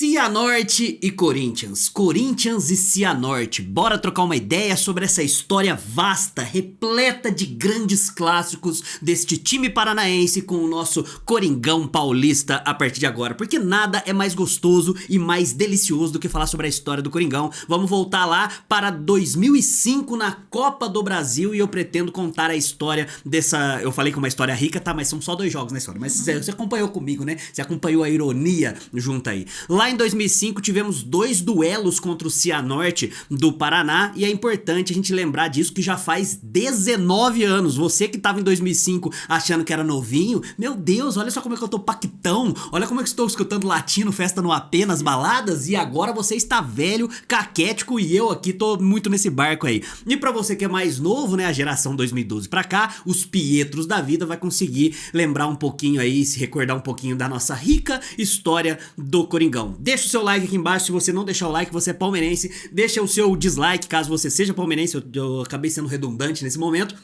Cianorte e Corinthians, Corinthians e Cianorte, bora trocar uma ideia sobre essa história vasta, repleta de grandes clássicos deste time paranaense com o nosso Coringão paulista a partir de agora, porque nada é mais gostoso e mais delicioso do que falar sobre a história do Coringão. Vamos voltar lá para 2005 na Copa do Brasil e eu pretendo contar a história dessa, eu falei que é uma história rica, tá, mas são só 2 jogos na história, mas você acompanhou comigo, né, você acompanhou a ironia junto aí. Lá em 2005 tivemos 2 duelos contra o Cianorte do Paraná e é importante a gente lembrar disso que já faz 19 anos. Você que tava em 2005 achando que era novinho, meu Deus, olha só como é que eu tô paquitão, olha como é que estou escutando latino, festa no AP, nas baladas, e agora você está velho, caquético e eu aqui tô muito nesse barco aí. E pra você que é mais novo, né, a geração 2012 pra cá, os Pietros da vida vai conseguir lembrar um pouquinho aí, se recordar um pouquinho da nossa rica história do Coringão. Deixa o seu like aqui embaixo, se você não deixar o like, você é palmeirense, deixa o seu dislike caso você seja palmeirense, eu acabei sendo redundante nesse momento.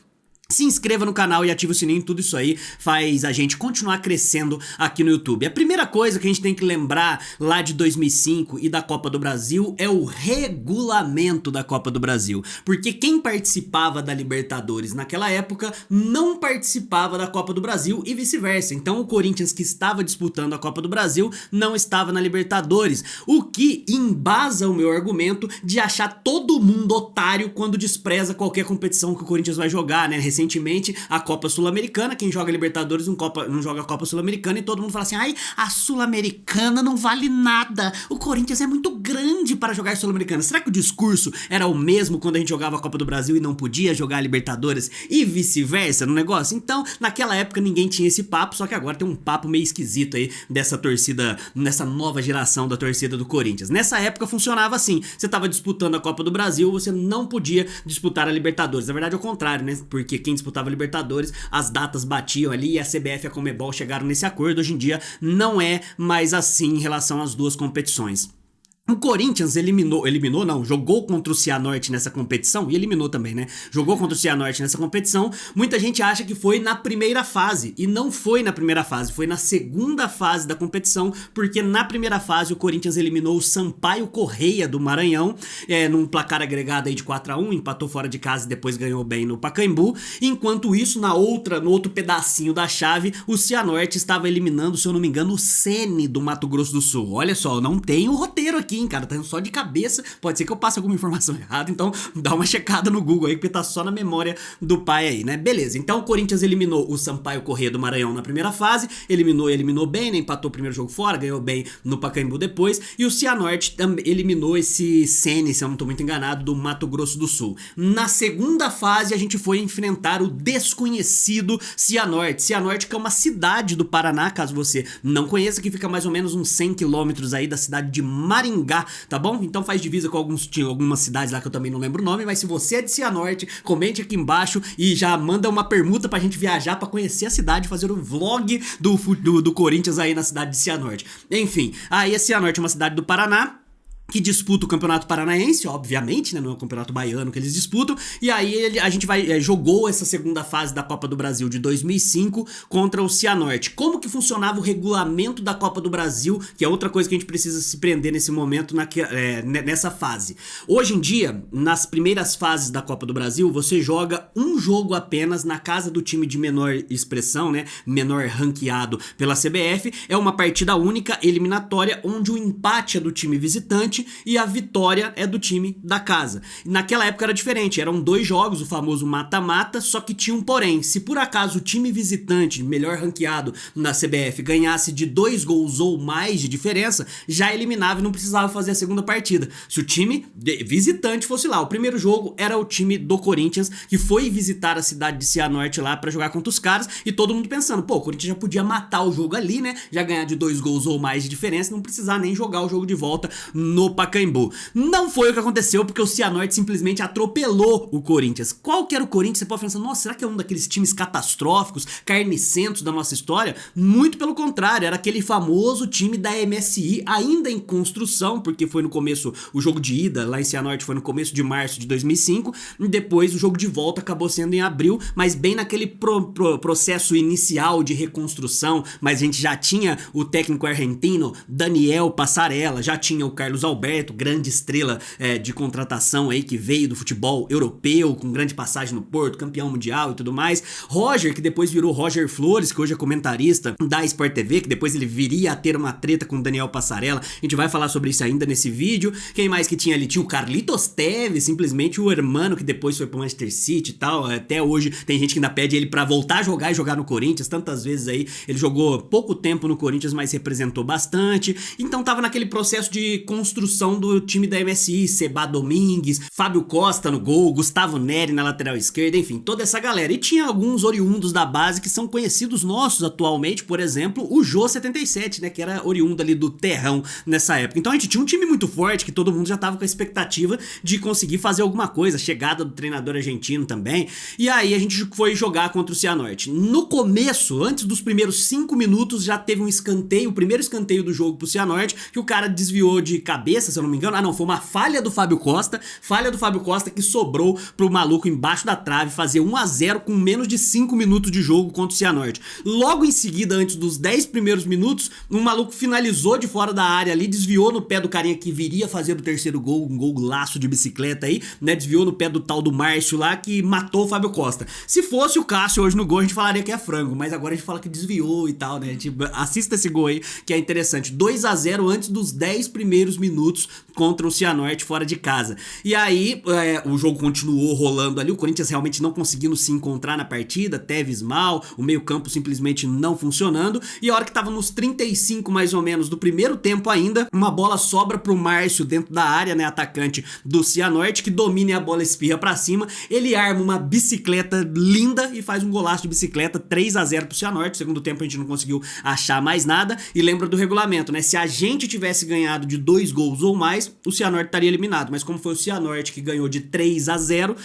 Se inscreva no canal e ative o sininho, tudo isso aí faz a gente continuar crescendo aqui no YouTube. A primeira coisa que a gente tem que lembrar lá de 2005 e da Copa do Brasil é o regulamento da Copa do Brasil. Porque quem participava da Libertadores naquela época não participava da Copa do Brasil e vice-versa. Então o Corinthians que estava disputando a Copa do Brasil não estava na Libertadores. O que embasa o meu argumento de achar todo mundo otário quando despreza qualquer competição que o Corinthians vai jogar, né? Recentemente, a Copa Sul-Americana, quem joga Libertadores não joga a Copa Sul-Americana e todo mundo fala assim, ai, a Sul-Americana não vale nada, o Corinthians é muito grande para jogar Sul-Americana. Será que o discurso era o mesmo quando a gente jogava a Copa do Brasil e não podia jogar a Libertadores e vice-versa no negócio? Então, naquela época ninguém tinha esse papo, só que agora tem um papo meio esquisito aí dessa torcida, nessa nova geração da torcida do Corinthians. Nessa época funcionava assim, você tava disputando a Copa do Brasil, você não podia disputar a Libertadores. Na verdade é o contrário, né? Porque quem disputava a Libertadores, as datas batiam ali e a CBF e a Conmebol chegaram nesse acordo. Hoje em dia não é mais assim em relação às duas competições. O Corinthians jogou contra o Cianorte nessa competição e eliminou também, né? Jogou contra o Cianorte nessa competição. Muita gente acha que foi na primeira fase e não foi na primeira fase, foi na segunda fase da competição, porque na primeira fase o Corinthians eliminou o Sampaio Correia do Maranhão, num placar agregado aí de 4-1, empatou fora de casa e depois ganhou bem no Pacaembu. Enquanto isso, no outro pedacinho da chave, o Cianorte estava eliminando, se eu não me engano, o Sene do Mato Grosso do Sul. Olha só, não tem o roteiro aqui, cara, tá só de cabeça, pode ser que eu passe alguma informação errada, então dá uma checada no Google aí, porque tá só na memória do pai aí, né? Beleza, então o Corinthians eliminou o Sampaio Corrêa do Maranhão na primeira fase, eliminou bem, né? Empatou o primeiro jogo fora, ganhou bem no Pacaembu depois, e o Cianorte eliminou esse Sene, se eu não tô muito enganado, do Mato Grosso do Sul. Na segunda fase a gente foi enfrentar o desconhecido Cianorte, que é uma cidade do Paraná, caso você não conheça, que fica mais ou menos uns 100 quilômetros aí da cidade de Maringá, tá bom? Então faz divisa com algumas cidades lá que eu também não lembro o nome, mas se você é de Cianorte, comente aqui embaixo e já manda uma permuta pra gente viajar pra conhecer a cidade, fazer o vlog do Corinthians aí na cidade de Cianorte. Enfim, aí a Cianorte é uma cidade do Paraná que disputa o Campeonato Paranaense, obviamente, né, não é o Campeonato Baiano que eles disputam, e aí a gente jogou essa segunda fase da Copa do Brasil de 2005 contra o Cianorte. Como que funcionava o regulamento da Copa do Brasil, que é outra coisa que a gente precisa se prender nesse momento, nessa fase. Hoje em dia, nas primeiras fases da Copa do Brasil, você joga um jogo apenas na casa do time de menor expressão, né, menor ranqueado pela CBF, é uma partida única, eliminatória, onde o empate é do time visitante e a vitória é do time da casa. Naquela época era diferente, eram 2 jogos, o famoso mata-mata, só que tinha um porém. Se por acaso o time visitante, melhor ranqueado na CBF, ganhasse de 2 gols ou mais de diferença, já eliminava e não precisava fazer a segunda partida. Se o time visitante fosse lá, o primeiro jogo era o time do Corinthians, que foi visitar a cidade de Cianorte lá pra jogar contra os caras, e todo mundo pensando, pô, o Corinthians já podia matar o jogo ali, né, já ganhar de 2 gols ou mais de diferença, não precisar nem jogar o jogo de volta no no Pacaembu. Não foi o que aconteceu, porque o Cianorte simplesmente atropelou o Corinthians. Qual que era o Corinthians? Você pode pensar, nossa, será que é um daqueles times catastróficos, carnicentos da nossa história? Muito pelo contrário, era aquele famoso time da MSI, ainda em construção, porque foi no começo, o jogo de ida lá em Cianorte foi no começo de março de 2005, e depois o jogo de volta acabou sendo em abril, mas bem naquele processo inicial de reconstrução, mas a gente já tinha o técnico argentino Daniel Passarella, já tinha o Carlos Alberto, grande estrela de contratação aí que veio do futebol europeu, com grande passagem no Porto, campeão mundial e tudo mais. Roger, que depois virou Roger Flores, que hoje é comentarista da Sport TV, que depois ele viria a ter uma treta com o Daniel Passarella. A gente vai falar sobre isso ainda nesse vídeo. Quem mais que tinha ali? Tinha o Carlitos Tevez, simplesmente o hermano que depois foi pro Manchester City e tal. Até hoje tem gente que ainda pede ele pra voltar a jogar e jogar no Corinthians. Tantas vezes aí ele jogou pouco tempo no Corinthians, mas representou bastante. Então tava naquele processo de construção do time da MSI, Seba Domingues, Fábio Costa no gol, Gustavo Neri na lateral esquerda, enfim, toda essa galera. E tinha alguns oriundos da base que são conhecidos nossos atualmente, por exemplo, o Jô 77, né, que era oriundo ali do Terrão nessa época. Então a gente tinha um time muito forte, que todo mundo já tava com a expectativa de conseguir fazer alguma coisa, chegada do treinador argentino também, e aí a gente foi jogar contra o Cianorte. No começo, antes dos primeiros 5 minutos, já teve um escanteio, o primeiro escanteio do jogo pro Cianorte, que o cara desviou de cabeça, se eu não me engano. Ah não, foi uma falha do Fábio Costa que sobrou pro maluco embaixo da trave fazer 1-0 com menos de 5 minutos de jogo contra o Cianorte. Logo em seguida, antes dos 10 primeiros minutos, um maluco finalizou de fora da área ali, desviou no pé do carinha que viria fazer o terceiro gol, um gol laço de bicicleta aí, né, desviou no pé do tal do Márcio lá, que matou o Fábio Costa. Se fosse o Cássio hoje no gol, a gente falaria que é frango, mas agora a gente fala que desviou e tal, né, a gente assista esse gol aí, que é interessante. 2-0 antes dos 10 primeiros minutos contra o Cianorte fora de casa. E aí, o jogo continuou rolando ali, o Corinthians realmente não conseguindo se encontrar na partida, Tevez mal, o meio campo simplesmente não funcionando, e a hora que tava nos 35 mais ou menos do primeiro tempo ainda, uma bola sobra pro Márcio dentro da área, né, atacante do Cianorte, que domina e a bola espirra pra cima, ele arma uma bicicleta linda e faz um golaço de bicicleta, 3-0 pro Cianorte. Segundo tempo a gente não conseguiu achar mais nada, e lembra do regulamento, né, se a gente tivesse ganhado de 2 gols ou mais, o Cianorte estaria eliminado, mas como foi o Cianorte que ganhou de 3-0,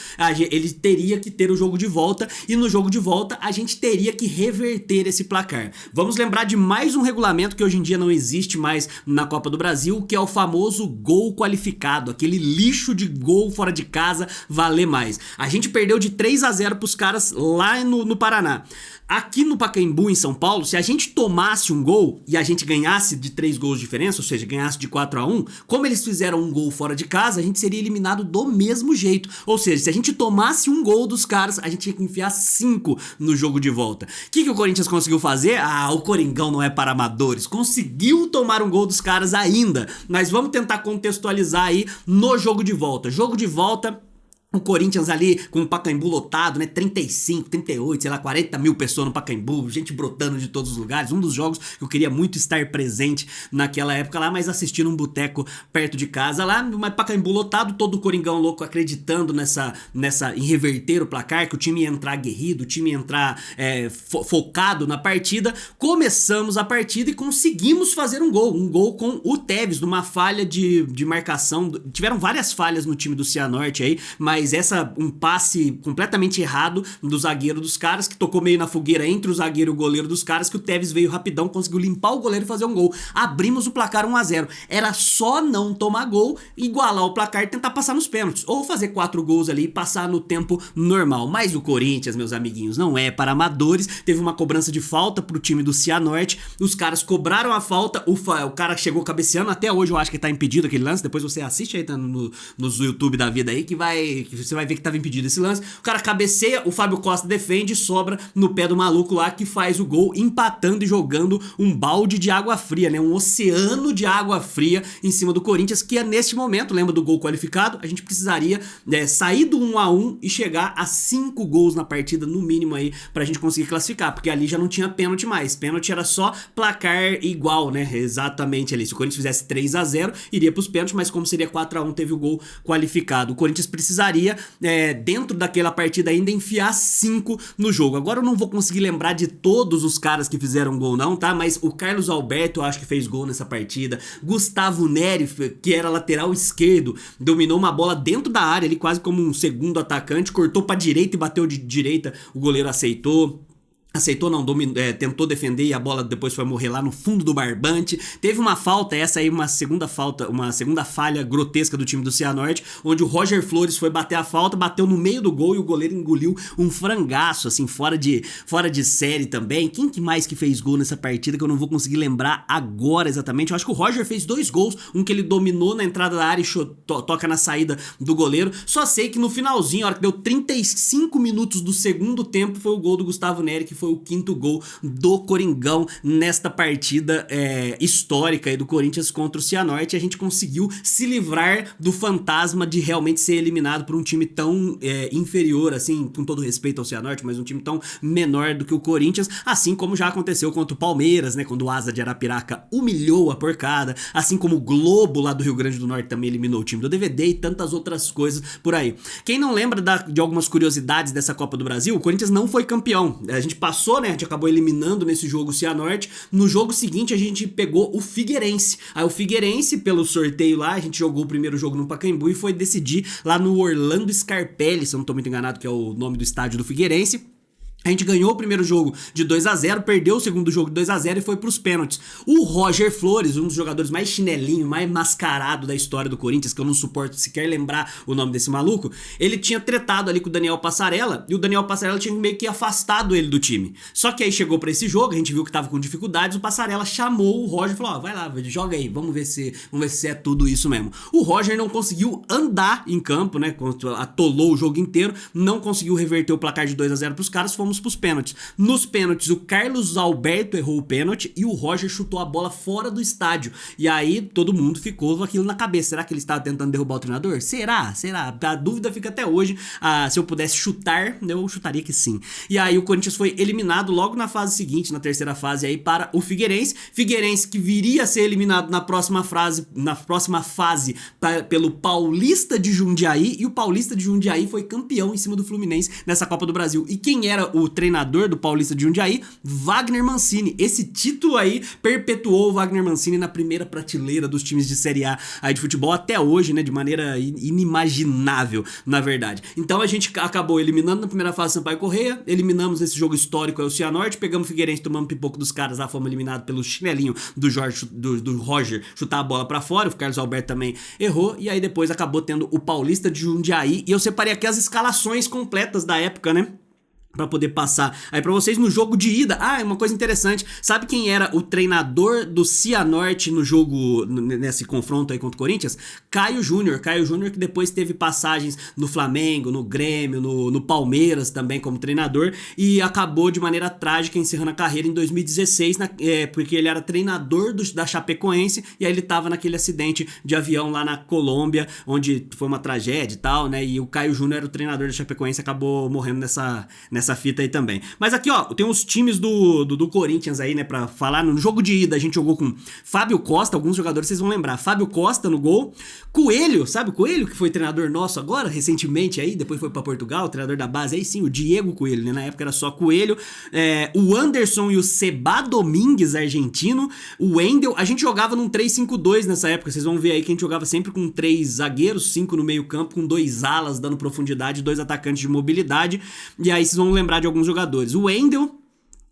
ele teria que ter o jogo de volta, e no jogo de volta a gente teria que reverter esse placar. Vamos lembrar de mais um regulamento que hoje em dia não existe mais na Copa do Brasil, que é o famoso gol qualificado, aquele lixo de gol fora de casa valer mais. A gente perdeu de 3-0 pros caras lá no Paraná. Aqui no Pacaembu, em São Paulo, se a gente tomasse um gol e a gente ganhasse de 3 gols de diferença, ou seja, ganhasse de 4-1, como eles fizeram um gol fora de casa, a gente seria eliminado do mesmo jeito. Ou seja, se a gente tomasse um gol dos caras, a gente tinha que enfiar 5 no jogo de volta. O que o Corinthians conseguiu fazer? Ah, o Coringão não é para amadores. Conseguiu tomar um gol dos caras ainda. Mas vamos tentar contextualizar aí no jogo de volta. Jogo de volta, o Corinthians ali com o Pacaembu lotado, né, 35, 38, sei lá, 40 mil pessoas no Pacaembu, gente brotando de todos os lugares. Um dos jogos que eu queria muito estar presente naquela época lá, mas assistindo um boteco perto de casa lá, mas Pacaembu lotado, todo o Coringão louco acreditando em reverter o placar, que o time ia entrar aguerrido, o time ia entrar focado na partida. Começamos a partida e conseguimos fazer um gol com o Tevez, numa falha de marcação. Tiveram várias falhas no time do Cianorte aí, mas um passe completamente errado do zagueiro dos caras, que tocou meio na fogueira entre o zagueiro e o goleiro dos caras, que o Tevez veio rapidão, conseguiu limpar o goleiro e fazer um gol. Abrimos o placar 1-0. Era só não tomar gol, igualar o placar e tentar passar nos pênaltis, ou fazer 4 gols ali e passar no tempo normal. Mas o Corinthians, meus amiguinhos, não é para amadores. Teve uma cobrança de falta pro time do Cianorte, os caras cobraram a falta, o cara chegou cabeceando, até hoje eu acho que tá impedido aquele lance, depois você assiste aí, tá nos YouTube da vida aí, que você vai ver que tava impedido esse lance. O cara cabeceia, o Fábio Costa defende, sobra no pé do maluco lá, que faz o gol, empatando e jogando um balde de água fria, né, um oceano de água fria em cima do Corinthians, que é neste momento, lembra do gol qualificado, a gente precisaria sair do 1-1 e chegar a 5 gols na partida, no mínimo aí, pra gente conseguir classificar, porque ali já não tinha pênalti mais, pênalti era só placar igual, né, exatamente ali, se o Corinthians fizesse 3-0, iria pros pênaltis, mas como seria 4-1, teve o gol qualificado. O Corinthians precisaria precisaria, dentro daquela partida ainda, enfiar 5 no jogo. Agora eu não vou conseguir lembrar de todos os caras que fizeram gol não, tá? Mas o Carlos Alberto eu acho que fez gol nessa partida. Gustavo Neri, que era lateral esquerdo, dominou uma bola dentro da área, ele quase como um segundo atacante, cortou pra direita e bateu de direita, o goleiro aceitou. Aceitou não, tentou defender e a bola depois foi morrer lá no fundo do barbante. Teve uma falta, essa aí uma segunda falha grotesca do time do Cianorte, onde o Roger Flores foi bater a falta, bateu no meio do gol e o goleiro engoliu um frangaço, assim, fora de série também. Quem que mais que fez gol nessa partida que eu não vou conseguir lembrar agora exatamente? Eu acho que o Roger fez 2 gols, um que ele dominou na entrada da área e toca na saída do goleiro. Só sei que no finalzinho, a hora que deu 35 minutos do segundo tempo, foi o gol do Gustavo Neri, que foi o 5º gol do Coringão nesta partida histórica aí do Corinthians contra o Cianorte. A gente conseguiu se livrar do fantasma de realmente ser eliminado por um time tão inferior, assim, com todo respeito ao Cianorte, mas um time tão menor do que o Corinthians, assim como já aconteceu contra o Palmeiras, né, quando o Asa de Arapiraca humilhou a porcada, assim como o Globo lá do Rio Grande do Norte também eliminou o time do DVD e tantas outras coisas por aí. Quem não lembra de algumas curiosidades dessa Copa do Brasil, o Corinthians não foi campeão. A gente passou, né? A gente acabou eliminando nesse jogo o Cianorte. No jogo seguinte a gente pegou o Figueirense. Aí o Figueirense, pelo sorteio lá, a gente jogou o primeiro jogo no Pacaembu e foi decidir lá no Orlando Scarpelli, se eu não tô muito enganado, que é o nome do estádio do Figueirense. A gente ganhou o primeiro jogo de 2-0, perdeu o segundo jogo de 2-0 e foi pros pênaltis. O Roger Flores, um dos jogadores mais chinelinho, mais mascarado da história do Corinthians, que eu não suporto sequer lembrar o nome desse maluco, ele tinha tretado ali com o Daniel Passarella, e o Daniel Passarella tinha meio que afastado ele do time. Só que aí chegou pra esse jogo, a gente viu que tava com dificuldades, o Passarella chamou o Roger e falou, vai lá, joga aí, vamos ver se é tudo isso mesmo. O Roger não conseguiu andar em campo, né, atolou o jogo inteiro, não conseguiu reverter o placar de 2-0 pros caras, fomos pros pênaltis. Nos pênaltis, o Carlos Alberto errou o pênalti e o Roger chutou a bola fora do estádio. E aí todo mundo ficou com aquilo na cabeça. Será que ele estava tentando derrubar o treinador? Será? A dúvida fica até hoje. Se eu pudesse chutar, eu chutaria que sim. E aí o Corinthians foi eliminado logo na fase seguinte, na terceira fase aí, para o Figueirense. Figueirense que viria a ser eliminado na próxima fase pelo Paulista de Jundiaí, e o Paulista de Jundiaí foi campeão em cima do Fluminense nessa Copa do Brasil. E quem era o treinador do Paulista de Jundiaí? Wagner Mancini. Esse título aí perpetuou o Wagner Mancini na primeira prateleira dos times de Série A aí de futebol até hoje, né, de maneira inimaginável, na verdade. Então a gente acabou eliminando na primeira fase Sampaio Corrêa, eliminamos esse jogo histórico aí o Cianorte, pegamos o Figueirense, tomamos pipoco dos caras lá, fomos eliminados pelo chinelinho do Roger chutar a bola pra fora, o Carlos Alberto também errou, e aí depois acabou tendo o Paulista de Jundiaí, e eu separei aqui as escalações completas da época, né, pra poder passar aí pra vocês no jogo de ida. Uma coisa interessante, sabe quem era o treinador do Cianorte no jogo, nesse confronto aí contra o Corinthians? Caio Júnior que depois teve passagens no Flamengo, no Grêmio, no Palmeiras também como treinador, e acabou de maneira trágica encerrando a carreira em 2016, porque ele era treinador da Chapecoense, e aí ele tava naquele acidente de avião lá na Colômbia, onde foi uma tragédia e tal, né, e o Caio Júnior era o treinador da Chapecoense, acabou morrendo nessa fita aí também. Mas aqui, ó, tem os times do Corinthians aí, né, pra falar. No jogo de ida a gente jogou com Fábio Costa, alguns jogadores vocês vão lembrar. Fábio Costa no gol. Coelho, sabe o Coelho, que foi treinador nosso agora, recentemente aí, depois foi pra Portugal, treinador da base aí, sim, o Diego Coelho, né, na época era só Coelho. O Anderson e o Seba Domingues, argentino. O Wendel, a gente jogava num 3-5-2 nessa época, vocês vão ver aí que a gente jogava sempre com 3 zagueiros, 5 no meio campo, com 2 alas dando profundidade, 2 atacantes de mobilidade, e aí vocês vão lembrar de alguns jogadores. O Wendel,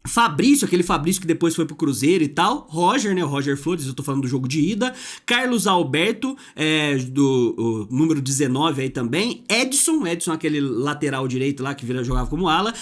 Fabrício, aquele Fabrício que depois foi pro Cruzeiro e tal. Roger, né? O Roger Flores, eu tô falando do jogo de ida. Carlos Alberto, do número 19 aí também. Edson, aquele lateral direito lá que jogava como ala.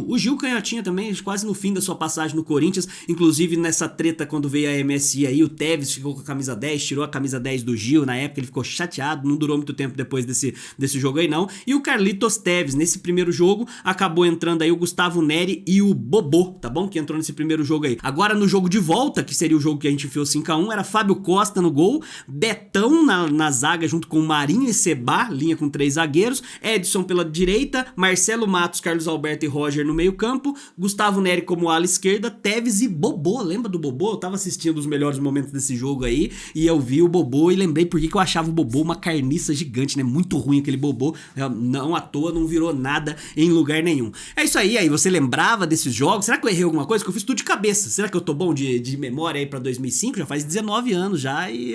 O Gil Canhotinha também, quase no fim da sua passagem no Corinthians. Inclusive nessa treta quando veio a MSI aí, o Tevez ficou com a camisa 10, tirou a camisa 10 do Gil. Na época ele ficou chateado, não durou muito tempo depois desse jogo aí não. E o Carlitos Tevez, nesse primeiro jogo, acabou entrando aí o Gustavo Neri e o Bobô. tá bom? Que entrou nesse primeiro jogo aí. Agora no jogo de volta, que seria o jogo que a gente enfiou 5x1, era Fábio Costa no gol, Betão na zaga junto com Marinho e Seba, linha com 3 zagueiros, Edson pela direita, Marcelo Matos, Carlos Alberto e Roger no meio campo, Gustavo Neri como ala esquerda, Tevez e Bobô. Lembra do Bobô? Eu tava assistindo os melhores momentos desse jogo aí e eu vi o Bobô e lembrei porque que eu achava o Bobô uma carniça gigante, né? Muito ruim aquele Bobô, não à toa, não virou nada em lugar nenhum. É isso aí você lembrava desses jogos? Será que eu errei alguma coisa? Que eu fiz tudo de cabeça. Será que eu tô bom de memória aí pra 2005? Já faz 19 anos já e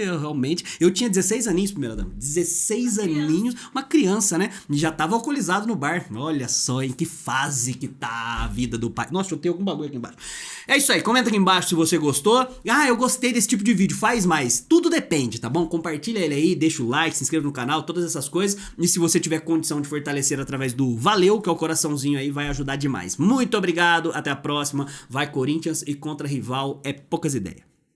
eu tinha 16 aninhos, primeira dama. 16 aninhos, uma criança, né? E já tava alcoolizado no bar. Olha só em que fase que tá a vida do pai. Nossa, eu tenho algum bagulho aqui embaixo. É isso aí, comenta aqui embaixo se você gostou. Ah, eu gostei desse tipo de vídeo, faz mais. Tudo depende, tá bom? Compartilha ele aí, deixa o like, se inscreva no canal, todas essas coisas. E se você tiver condição de fortalecer através do valeu, que é o coraçãozinho aí, vai ajudar demais. Muito obrigado, até a próxima. Vai Corinthians e contra rival é poucas ideias.